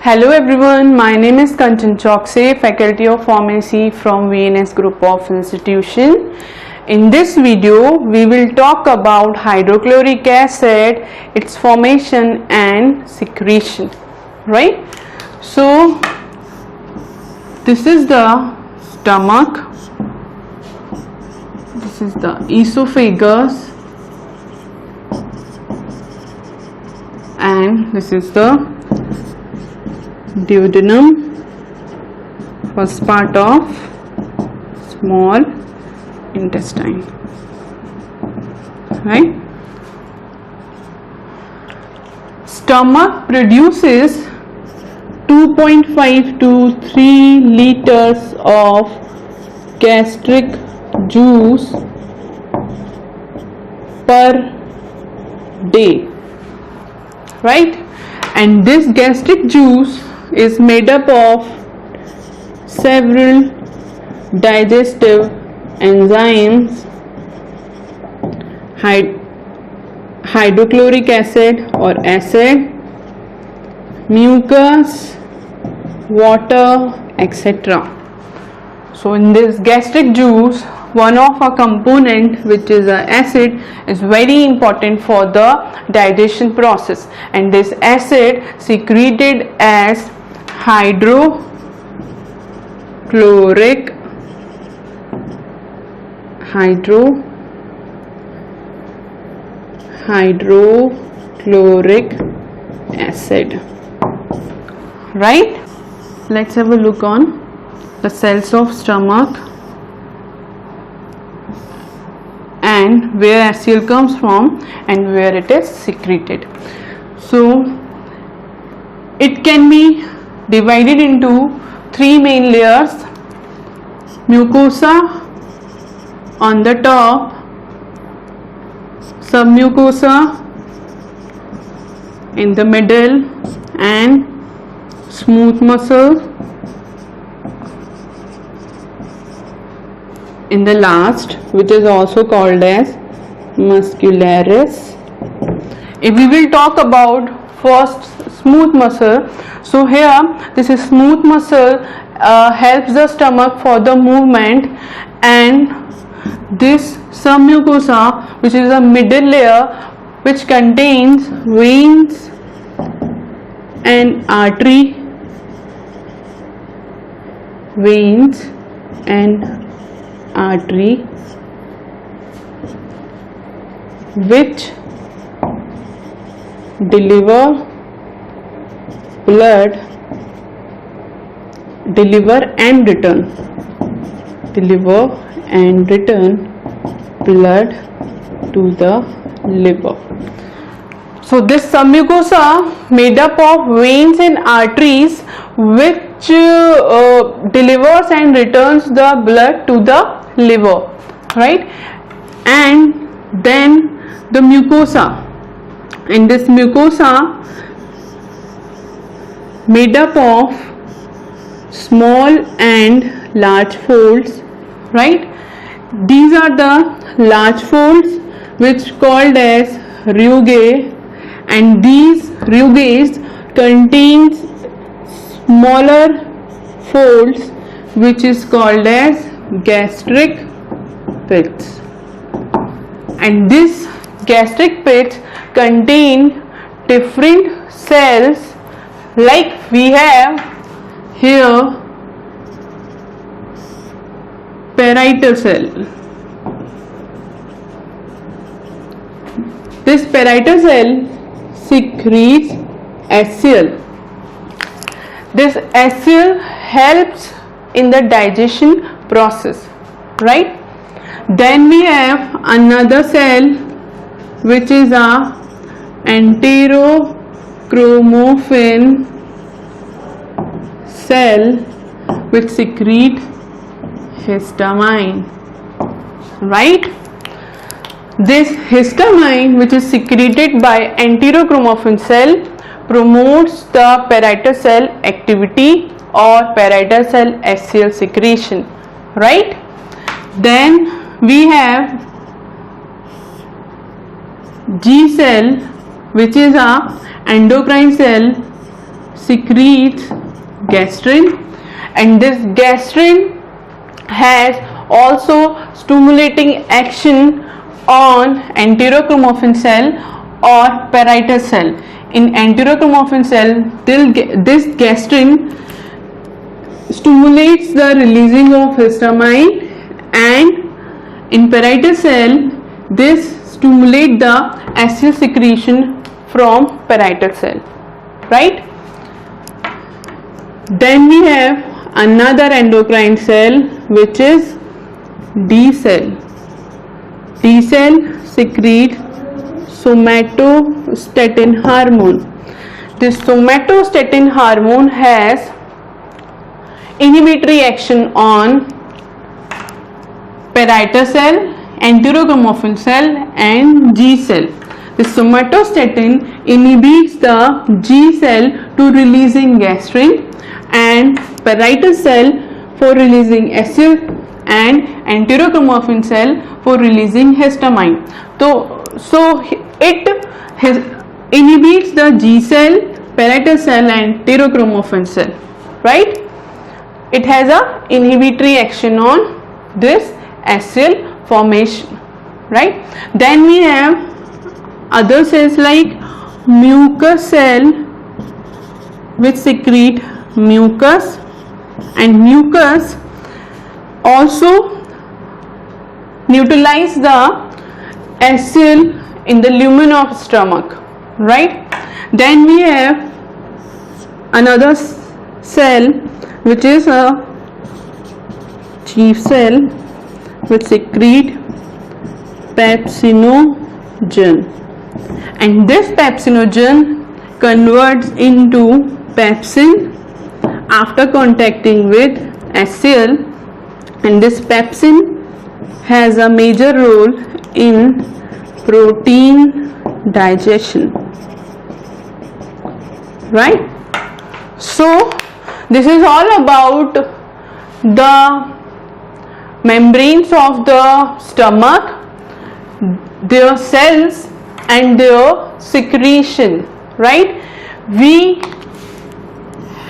Hello everyone, my name is Kanchan Chokse, Faculty of Pharmacy from VNS Group of Institution. In this video, we will talk about hydrochloric acid, its formation and secretion, right? So, this is the stomach, this is the esophagus, and this is the duodenum, first part of small intestine, right? Stomach produces 2.5 to 3 liters of gastric juice per day, right? And this gastric juice is made up of several digestive enzymes, hydrochloric acid or acid, mucus, water, etc. So in this gastric juice, one of a component, which is an acid, is very important for the digestion process, and this acid secreted as hydrochloric acid, right? Let's have a look on the cells of stomach and where HCl comes from and where it is secreted. So it can be divided into three main layers: mucosa on the top, submucosa in the middle, and smooth muscle in the last, which is also called as muscularis. If we will talk about first smooth muscle, so here this is smooth muscle helps the stomach for the movement, and this submucosa, which is a middle layer which contains veins and artery, which deliver and return blood to the liver. So this submucosa made up of veins and arteries which delivers and returns the blood to the liver, right? And then the mucosa, and this mucosa made up of small and large folds, right? These are the large folds which called as rugae, and these rugae contains smaller folds which is called as gastric pits, and this gastric pits contain different cells, like we have here parietal cell. This parietal cell secretes HCl. This HCl helps in the digestion process, right? Then we have another cell which is a enterochromaffin cell which secrete histamine, right? This histamine, which is secreted by enterochromaffin cell, promotes the parietal cell activity or parietal cell HCl secretion, right? Then we have G cell, which is a endocrine cell secretes gastrin, and this gastrin has also stimulating action on enterochromaffin cell or parietal cell. In enterochromaffin cell, this gastrin stimulates the releasing of histamine, and in parietal cell this stimulates the acyl secretion from parietal cell, right? Then we have another endocrine cell which is D cell. D cell secretes somatostatin hormone. This somatostatin hormone has inhibitory action on parietal cell, enterochromaffin cell and G cell. The somatostatin inhibits the G cell to releasing gastrin and parietal cell for releasing acyl and enterochromaffin cell for releasing histamine. So it inhibits the G cell, parietal cell and enterochromaffin cell, right? It has a inhibitory action on this acyl formation, right? Then we have other cells like mucus cell which secrete mucus, and mucus also neutralize the acyl in the lumen of stomach, right? Then we have another cell which is a chief cell which secrete pepsinogen, and this pepsinogen converts into pepsin after contacting with acyl, and this pepsin has a major role in protein digestion, right? So this is all about the membranes of the stomach, their cells and their secretion, right? We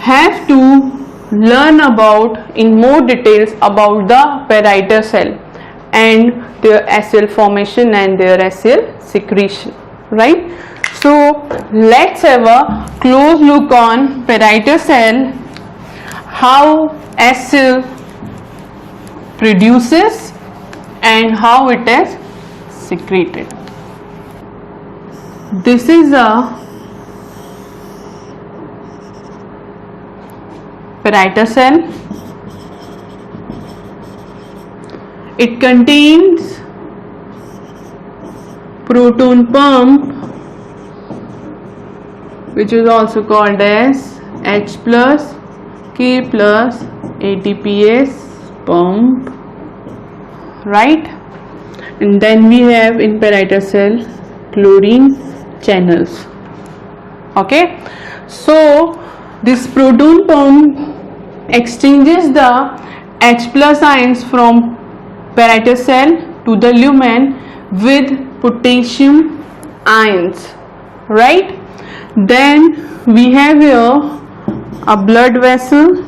have to learn about in more details about the parietal cell and their acyl formation and their acyl secretion, right? So let's have a close look on parietal cell, how acyl produces and how it is secreted. This is a parietal cell. It contains proton pump, which is also called as H plus, K plus, ATPase pump, right? And then we have in parietal cell chlorine channels. Okay, so this proton pump exchanges the H plus ions from parietal cell to the lumen with potassium ions, right? Then we have here a blood vessel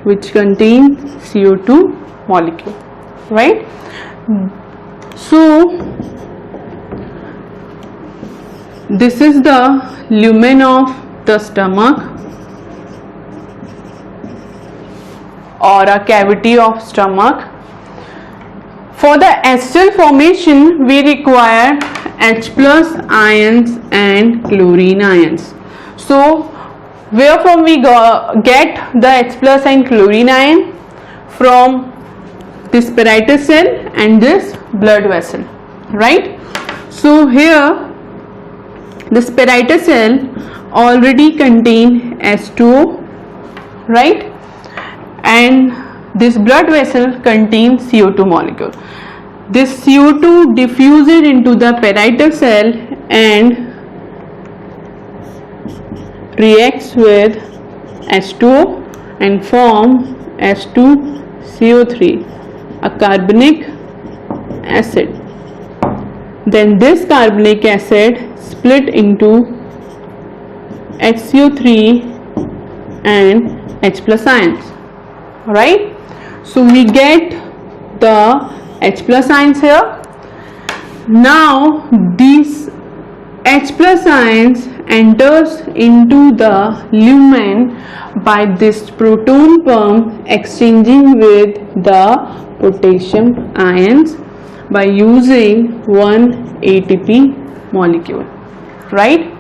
which contains CO2 molecule, right? So this is the lumen of the stomach or a cavity of stomach. For the acyl formation we require H plus ions and chlorine ions. So where from we get the H plus and chlorine ion? From this parietal cell and this blood vessel, right? So here this parietal cell already contain H2O, right? And this blood vessel contains CO2 molecule. This CO2 diffuses into the parietal cell and reacts with H2O and form H2CO3, a carbonic acid. Then this carbonic acid split into HCO3 and H plus ions, right? So we get the H plus ions here. Now these H plus ions enters into the lumen by this proton pump exchanging with the potassium ions by using one ATP molecule, right?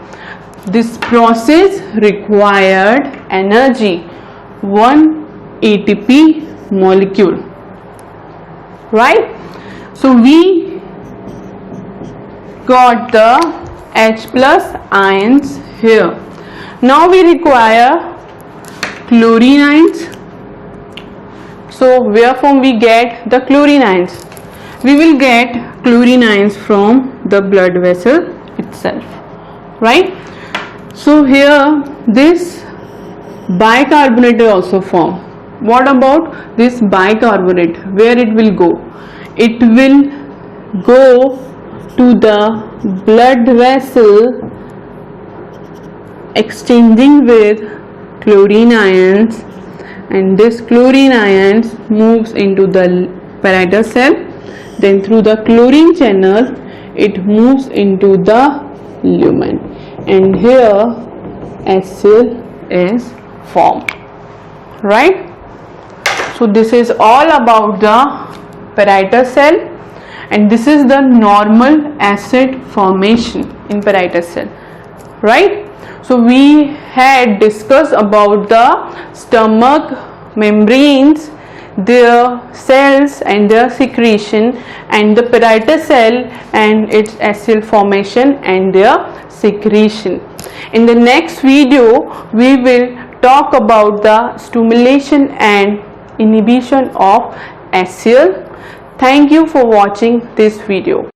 This process required energy, one ATP molecule, right? So we got the H plus ions here. Now we require chlorine ions. So where from we get the chlorine ions? We will get chlorine ions from the blood vessel itself, right? So here this bicarbonate is also formed. What about this bicarbonate? Where it will go? It will go to the blood vessel exchanging with chlorine ions, and this chlorine ions moves into the parietal cell. Then through the chlorine channel it moves into the lumen, and here HCl is formed, right? So this is all about the parietal cell, and this is the normal acid formation in parietal cell, right? So we had discussed about the stomach membranes, their cells and their secretion, and the parietal cell and its HCl formation and their secretion. In the next video we will talk about the stimulation and inhibition of HCl. Thank you for watching this video.